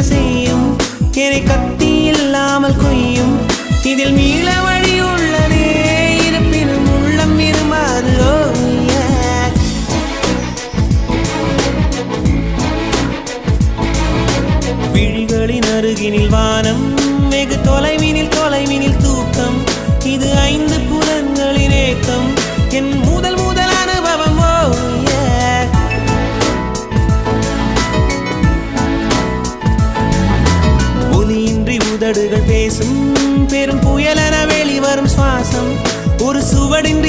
செய்யும் என்னை கத்தி இல்லாமல் கொய்யும் இதில் மீள வழி உள்ளதே இருப்பினும் உள்ளம் இருமாறு விழிகளின் அருகினில் வானம் வெகு தொலைவினில் தூக்கம் இது 5 புலன்களின் ஏக்கம் என் முதல் அனுபவம் ஒலியின்றி உதடுகள் பேசும் பெரும் புயலென வெளிவரும் சுவாசம் ஒரு சுவடின்றி